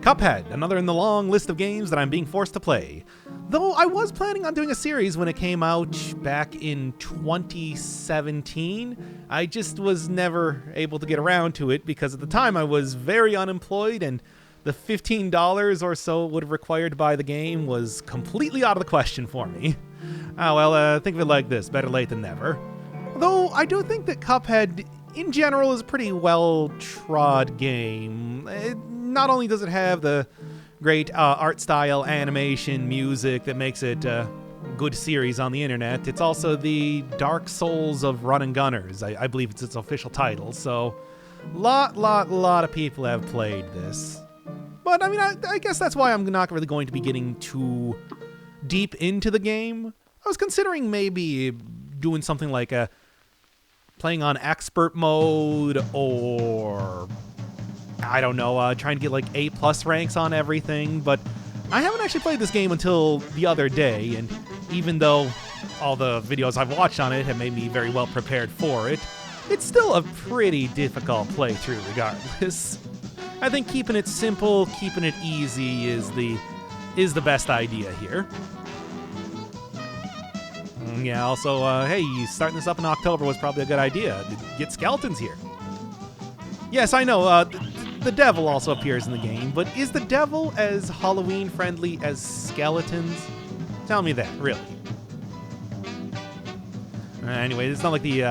Cuphead, another in the long list of games that I'm being forced to play. Though I was planning on doing a series when it came out back in 2017, I just was never able to get around to it because at the time I was very unemployed and the $15 or so would have required by the game was completely out of the question for me. Think of it like this, better late than never. Though I do think that Cuphead in general is a pretty well-trod game. Not only does it have the great art style, animation, music that makes it a good series on the internet, it's also the Dark Souls of run and gunners. I believe it's its official title, so lot of people have played this. But I mean, I guess that's why I'm not really going to be getting too deep into the game. I was considering maybe doing something like playing on expert mode, or I don't know, trying to get like A+ ranks on everything, but I haven't actually played this game until the other day, and even though all the videos I've watched on it have made me very well prepared for it, it's still a pretty difficult playthrough regardless. I think keeping it simple, keeping it easy is the best idea here. Yeah, also, hey, starting this up in October was probably a good idea. To get skeletons here. Yes, I know, the devil also appears in the game, but is the devil as Halloween-friendly as skeletons? Tell me that, really. Anyway, it's not like the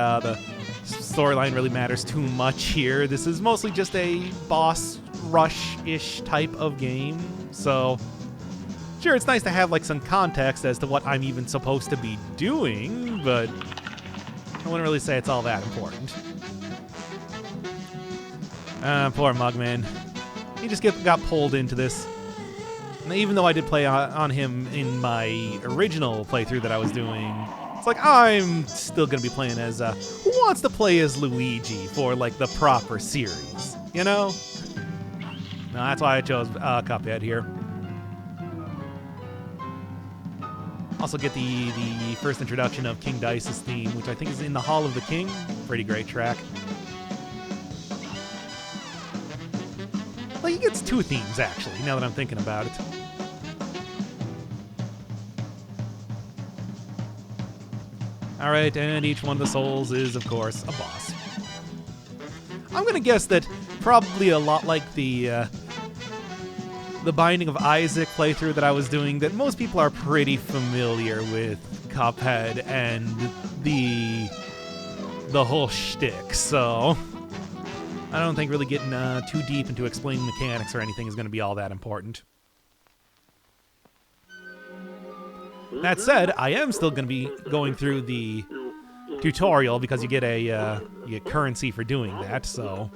storyline really matters too much here. This is mostly just a boss rush-ish type of game, so sure, it's nice to have like some context as to what I'm even supposed to be doing, but I wouldn't really say it's all that important. Poor Mugman. He just got pulled into this. And even though I did play on him in my original playthrough that I was doing, it's like I'm still going to be playing as, who wants to play as Luigi for like the proper series, you know? No, that's why I chose Cuphead here. Also get the first introduction of King Dice's theme, which I think is in the Hall of the King. Pretty great track. Well, he gets two themes, actually, now that I'm thinking about it. Alright, and each one of the souls is, of course, a boss. I'm going to guess that probably a lot like the Binding of Isaac playthrough that I was doing, that most people are pretty familiar with Cuphead and the whole shtick, so I don't think really getting too deep into explaining mechanics or anything is going to be all that important. That said, I am still going to be going through the tutorial because you get you get currency for doing that, so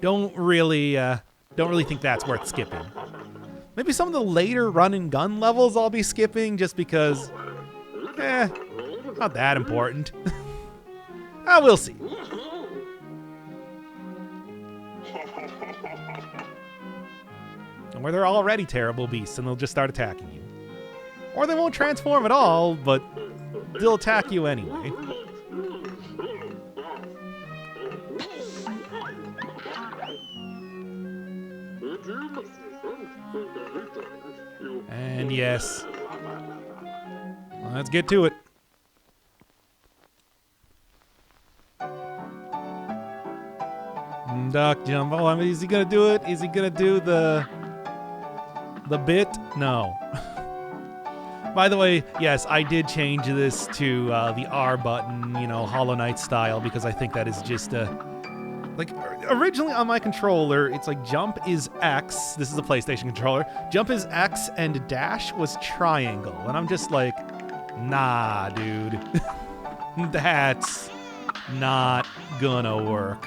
don't really think that's worth skipping. Maybe some of the later run and gun levels I'll be skipping just because, not that important. We'll see. Where they're already terrible beasts and they'll just start attacking you. Or they won't transform at all, but they'll attack you anyway. And yes. Well, let's get to it. Duck jump. Oh, is he gonna do it? Is he gonna do the bit? No. By the way, yes, I did change this to the R button, you know, Hollow Knight style, because I think that is just like, originally on my controller, it's like jump is X. This is a PlayStation controller. Jump is X and dash was triangle. And I'm just like, nah, dude. That's not gonna work.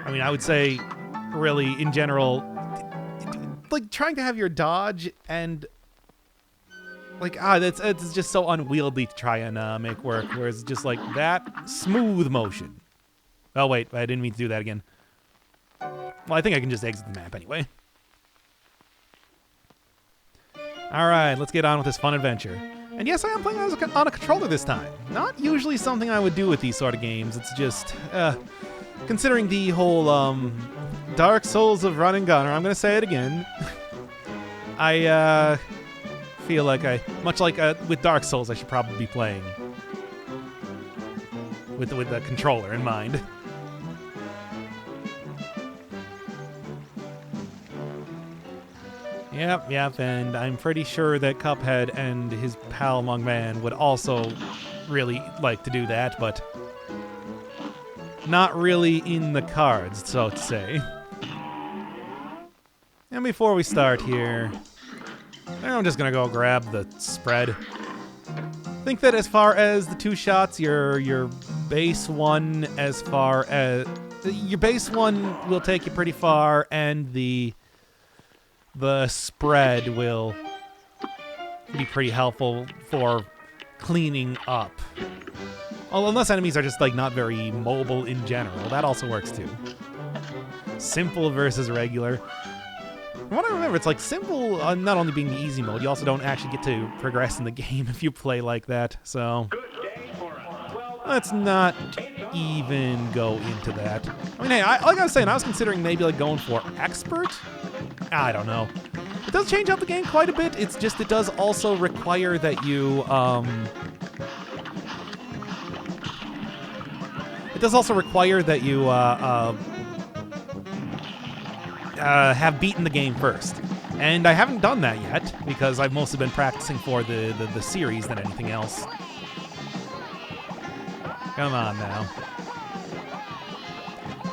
I mean, I would say, really, in general, like, trying to have your dodge and, like, it's just so unwieldy to try and make work, whereas just, like, that smooth motion. Oh, wait, I didn't mean to do that again. Well, I think I can just exit the map anyway. Alright, let's get on with this fun adventure. And yes, I am playing on a controller this time. Not usually something I would do with these sort of games. It's just, considering the whole Dark Souls of Run and Gunner, I'm going to say it again. I feel like much like with Dark Souls, I should probably be playing with the controller in mind. Yep, and I'm pretty sure that Cuphead and his pal Longman would also really like to do that, but not really in the cards, so to say. And before we start here, I'm just gonna go grab the spread. I think that as far as the two shots, your base one, as far as your base one will take you pretty far, and the spread will be pretty helpful for cleaning up. Well, unless enemies are just like not very mobile in general, that also works too. Simple versus regular. From what I remember, it's like simple, not only being the easy mode, you also don't actually get to progress in the game if you play like that, so let's not even go into that. I mean, hey, like I was saying, I was considering maybe like going for expert. I don't know. It does change up the game quite a bit. It's just it does also require that you have beaten the game first. And I haven't done that yet, because I've mostly been practicing for the series than anything else. Come on now.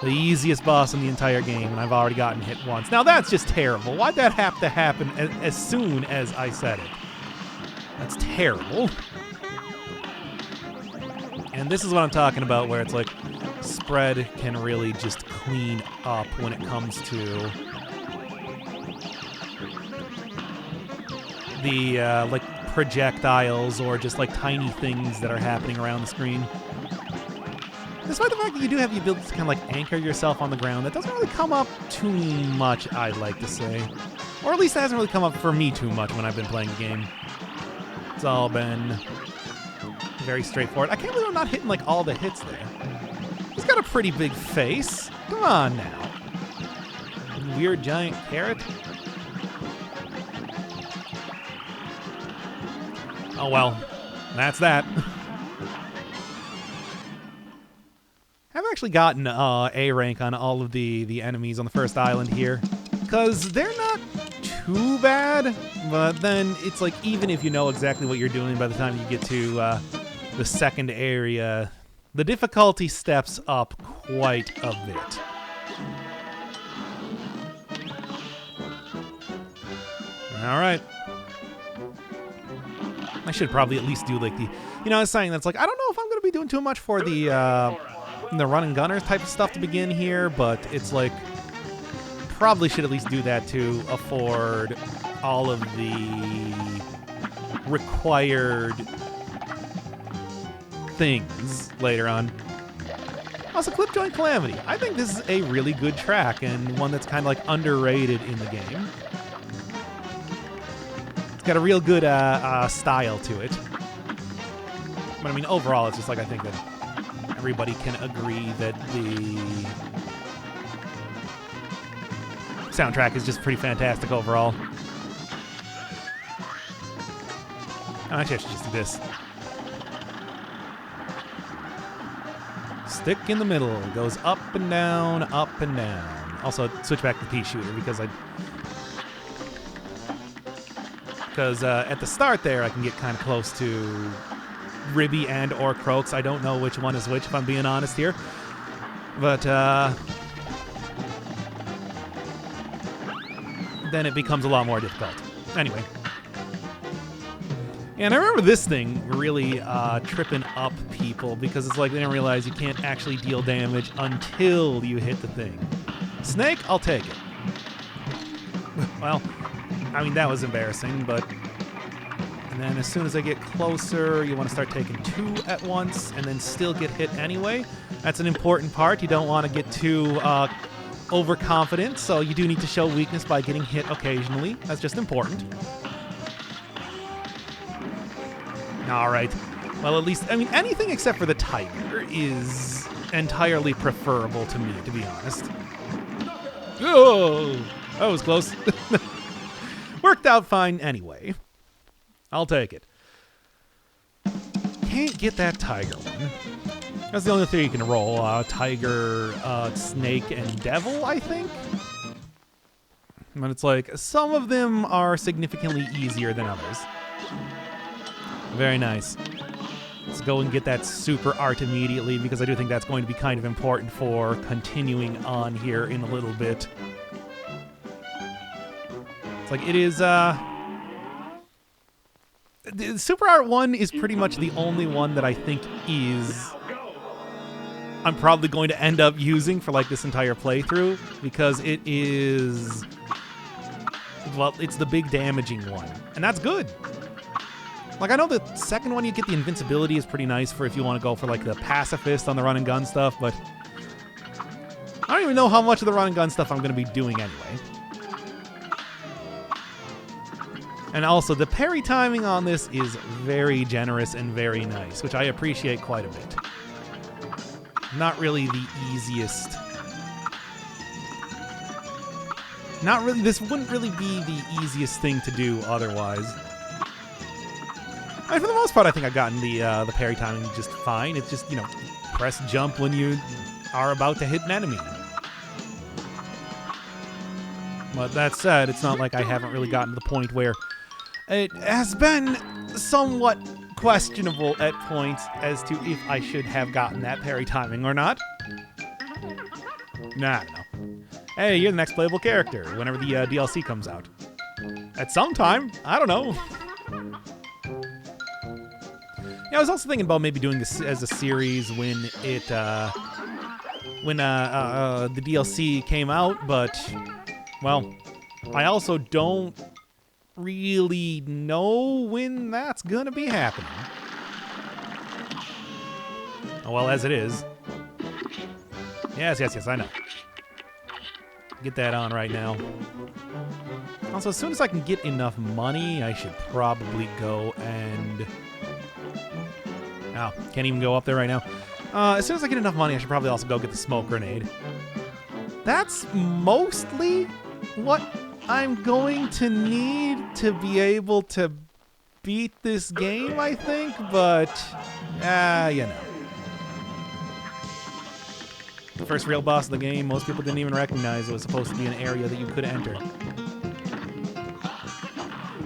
The easiest boss in the entire game, and I've already gotten hit once. Now that's just terrible. Why'd that have to happen as soon as I said it? That's terrible. And this is what I'm talking about, where it's like spread can really just clean up when it comes to the like projectiles or just like tiny things that are happening around the screen. Despite the fact that you do have the ability to kind of like anchor yourself on the ground, that doesn't really come up too much, I'd like to say. Or at least it hasn't really come up for me too much when I've been playing the game. It's all been very straightforward. I can't believe I'm not hitting like all the hits there. He's got a pretty big face. Come on now. Weird giant carrot. Oh well, that's that. I've actually gotten A rank on all of the enemies on the first island here, because they're not too bad, but then it's like even if you know exactly what you're doing by the time you get to the second area, the difficulty steps up quite a bit. All right. I should probably at least do like the, I was saying that's like, I don't know if I'm going to be doing too much for the run and gunners type of stuff to begin here, but it's like, probably should at least do that to afford all of the required things later on. Also, Clip Joint Calamity. I think this is a really good track and one that's kind of like underrated in the game. It's got a real good style to it. But I mean, overall, it's just like I think that everybody can agree that the soundtrack is just pretty fantastic overall. Oh, actually, I should just do this. Stick in the middle. Goes up and down, up and down. Also, switch back to the pea shooter because at the start there, I can get kind of close to Ribby and or Croaks. I don't know which one is which, if I'm being honest here. But, then it becomes a lot more difficult. Anyway. And I remember this thing really tripping up people because it's like they didn't realize you can't actually deal damage until you hit the thing. Snake, I'll take it. Well, I mean, that was embarrassing, but... And then as soon as I get closer, you want to start taking two at once and then still get hit anyway. That's an important part. You don't want to get too overconfident, so you do need to show weakness by getting hit occasionally. That's just important. All right. Well, at least, I mean, anything except for the tiger is entirely preferable to me, to be honest. Oh, that was close. Worked out fine anyway. I'll take it. Can't get that tiger one. That's the only thing you can roll. Tiger, snake, and devil, I think? But it's like, some of them are significantly easier than others. Very nice. Let's go and get that super art immediately, because I do think that's going to be kind of important for continuing on here in a little bit. It's like, it is, the Super Art 1 is pretty much the only one that I think I'm probably going to end up using for like this entire playthrough, because it is, well, it's the big damaging one, and that's good. Like, I know the second one you get the invincibility is pretty nice for if you want to go for like the pacifist on the run and gun stuff, but I don't even know how much of the run and gun stuff I'm going to be doing anyway. And also, the parry timing on this is very generous and very nice, which I appreciate quite a bit. Not really the easiest. This wouldn't really be the easiest thing to do otherwise. I mean, for the most part, I think I've gotten the parry timing just fine. It's just, press jump when you are about to hit an enemy. But that said, it's not like I haven't really gotten to the point where it has been somewhat questionable at points as to if I should have gotten that parry timing or not. Nah, I don't know. Hey, you're the next playable character whenever the DLC comes out. At some time. I don't know. Yeah, I was also thinking about maybe doing this as a series when it, the DLC came out, but, well, I also don't really know when that's gonna be happening. Oh, well, as it is. Yes, I know. Get that on right now. Also, as soon as I can get enough money, I should probably go and... Oh, can't even go up there right now. As soon as I get enough money, I should probably also go get the smoke grenade. That's mostly what I'm going to need to be able to beat this game, I think, but, The first real boss of the game, most people didn't even recognize it was supposed to be an area that you could enter.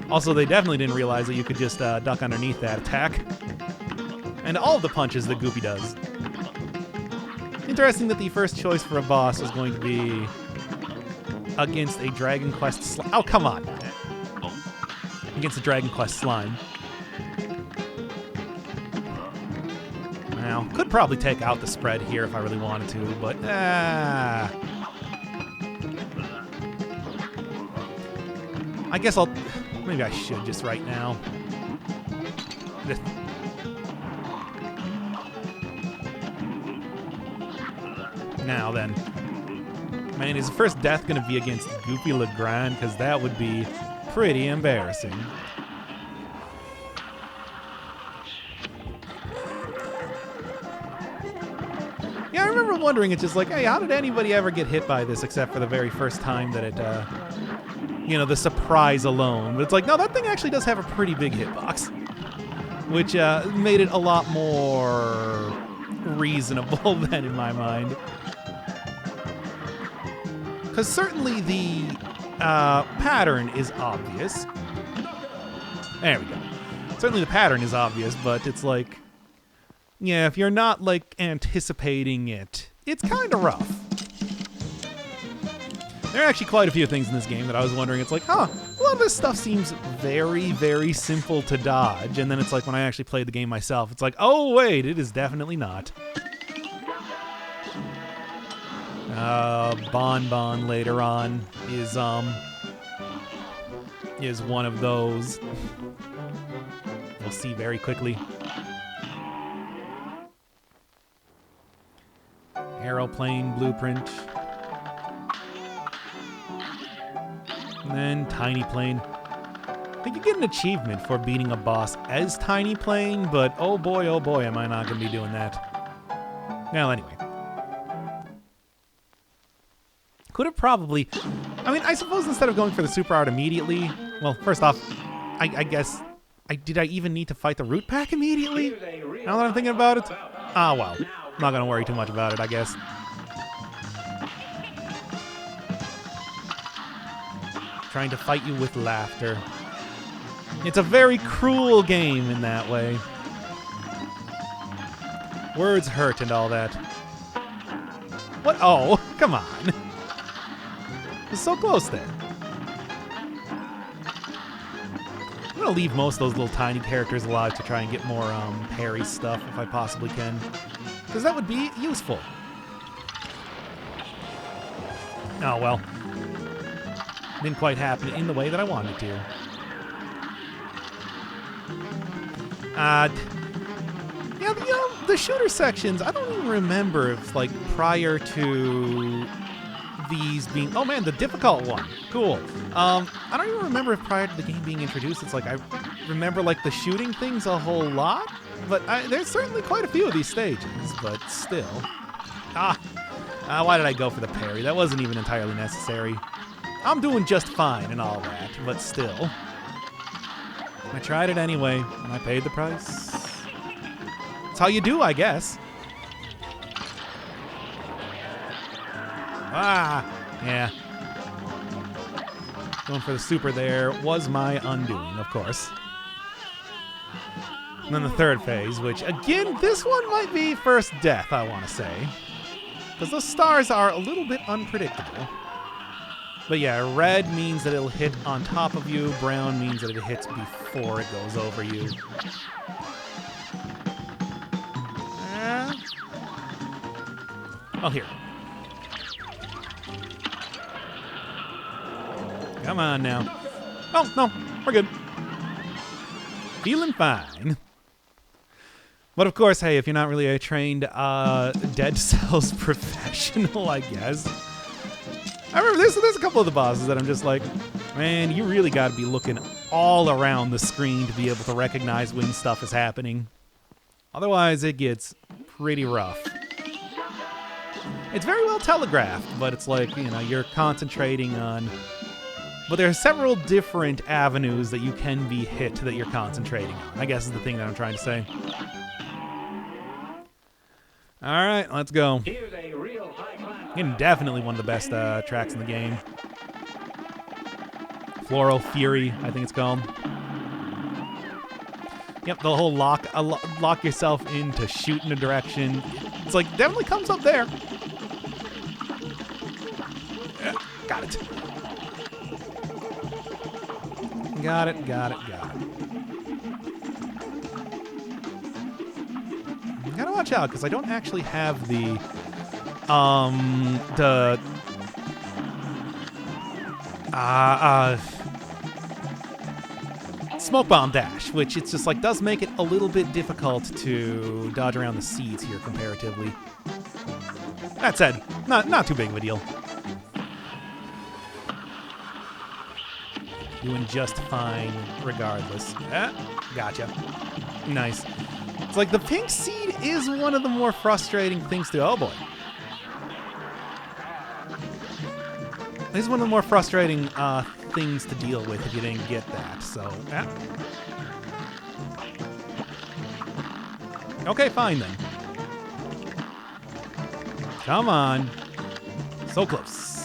Also, they definitely didn't realize that you could just duck underneath that attack. And all of the punches that Goofy does. Interesting that the first choice for a boss is going to be against a Dragon Quest slime. Oh, come on. Against a Dragon Quest slime. Now, could probably take out the spread here if I really wanted to, but I guess maybe I should just right now. Now then. Man, is the first death going to be against Goofy Legrand? Because that would be pretty embarrassing. Yeah, I remember wondering, it's just like, hey, how did anybody ever get hit by this except for the very first time that it, the surprise alone. But it's like, no, that thing actually does have a pretty big hitbox. Which made it a lot more reasonable than in my mind. Because certainly the pattern is obvious. There we go. Certainly the pattern is obvious, but it's like, yeah, if you're not, like, anticipating it, it's kind of rough. There are actually quite a few things in this game that I was wondering, it's like, a lot of this stuff seems very, very simple to dodge, and then it's like, when I actually played the game myself, it's like, oh, wait, it is definitely not. Bon later on is one of those. We'll see very quickly. Aeroplane blueprint. And then Tiny Plane. I think you get an achievement for beating a boss as Tiny Plane, but oh boy, am I not going to be doing that. Well, anyway. could have probably... I mean, I suppose instead of going for the super art immediately... Well, first off, I guess... Did I even need to fight the root pack immediately? Now that I'm thinking about it? Ah, well. I'm not going to worry too much about it, I guess. Trying to fight you with laughter. It's a very cruel game in that way. Words hurt and all that. What? Oh, come on. It's so close there. I'm going to leave most of those little tiny characters alive to try and get more Parry stuff if I possibly can. Because that would be useful. Oh, well. Didn't quite happen in the way that I wanted to. Yeah, the shooter sections, I don't even remember if, like, prior to these being... Oh, man, the difficult one. Cool. I don't even remember if prior to the game being introduced, it's like I remember, like, the shooting things a whole lot. But there's certainly quite a few of these stages, but still. Why did I go for the parry? That wasn't even entirely necessary. I'm doing just fine and all that, but still. I tried it anyway, and I paid the price. That's how you do, I guess. Yeah. Going for the super there was my undoing, of course. And then the third phase, which, again, this one might be first death, I want to say. Because those stars are a little bit unpredictable. But yeah, red means that it'll hit on top of you. Brown means that it hits before it goes over you. Oh, here. Come on now. Oh, no, we're good. Feeling fine. But of course, hey, if you're not really a trained Dead Cells professional, I guess. I remember there's a couple of the bosses that I'm just like, man, you really got to be looking all around the screen to be able to recognize when stuff is happening. Otherwise, it gets pretty rough. It's very well telegraphed, but it's like, you know, you're concentrating on... But there are several different avenues that you can be hit that you're concentrating on, I guess is the thing that I'm trying to say. All right, let's go. Again, definitely one of the best tracks in the game. Floral Fury, I think it's called. Yep, the whole lock yourself in to shoot in a direction. It's like, definitely comes up there. Yeah, got it. Got it. Gotta watch out, because I don't actually have the smoke bomb dash, which it's just like does make it a little bit difficult to dodge around the seeds here comparatively. That said, not too big of a deal. Doing just fine regardless. Gotcha. Nice. It's like the pink seed is one of the more frustrating things to... Oh boy. This is one of the more frustrating things to deal with if you didn't get that, so... Okay, fine then. Come on. So close.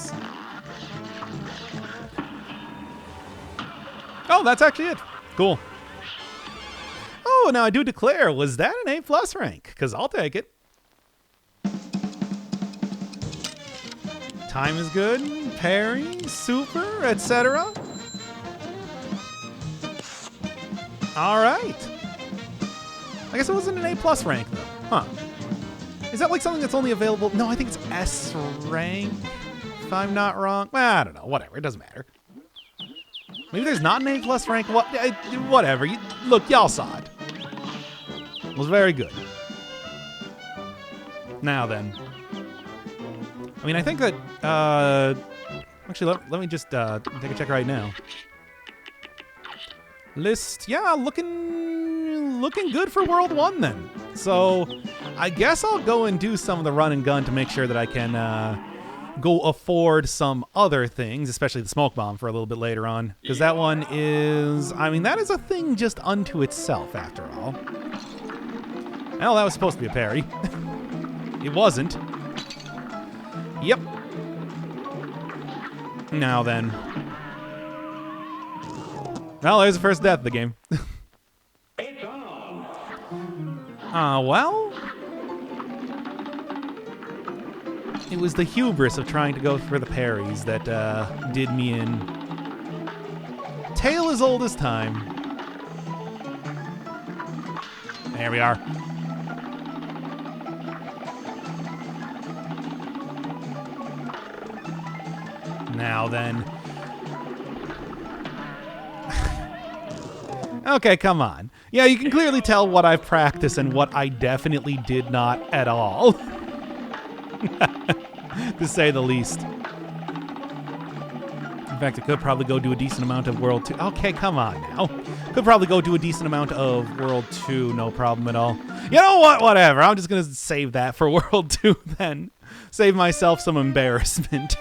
Oh, that's actually it. Cool. Oh, now I do declare, was that an A+ rank? Because I'll take it. Time is good. Parry, super, etc. All right. I guess it wasn't an A+ rank, though. Huh. Is that like something that's only available? No, I think it's S rank, if I'm not wrong. Well, I don't know. Whatever. It doesn't matter. Maybe there's not an A+ rank. Whatever. Look, y'all saw it. It was very good. Now then. I mean, I think that... actually, let me just take a check right now. List. Yeah, looking good for World 1 then. So, I guess I'll go and do some of the run and gun to make sure that I can go afford some other things, especially the smoke bomb for a little bit later on. Because that one is, I mean, that is a thing just unto itself, after all. Well, that was supposed to be a parry. It wasn't. Yep. Now then. Well, there's the first death of the game. Well... It was the hubris of trying to go for the parries that did me in. Tale as old as time. There we are. Now then. Okay, come on. Yeah, you can clearly tell what I've practiced and what I definitely did not at all. To say the least. In fact, I could probably go do a decent amount of World 2. Okay, come on now. Could probably go do a decent amount of World 2, no problem at all. You know what? Whatever. I'm just going to save that for World 2 then. Save myself some embarrassment.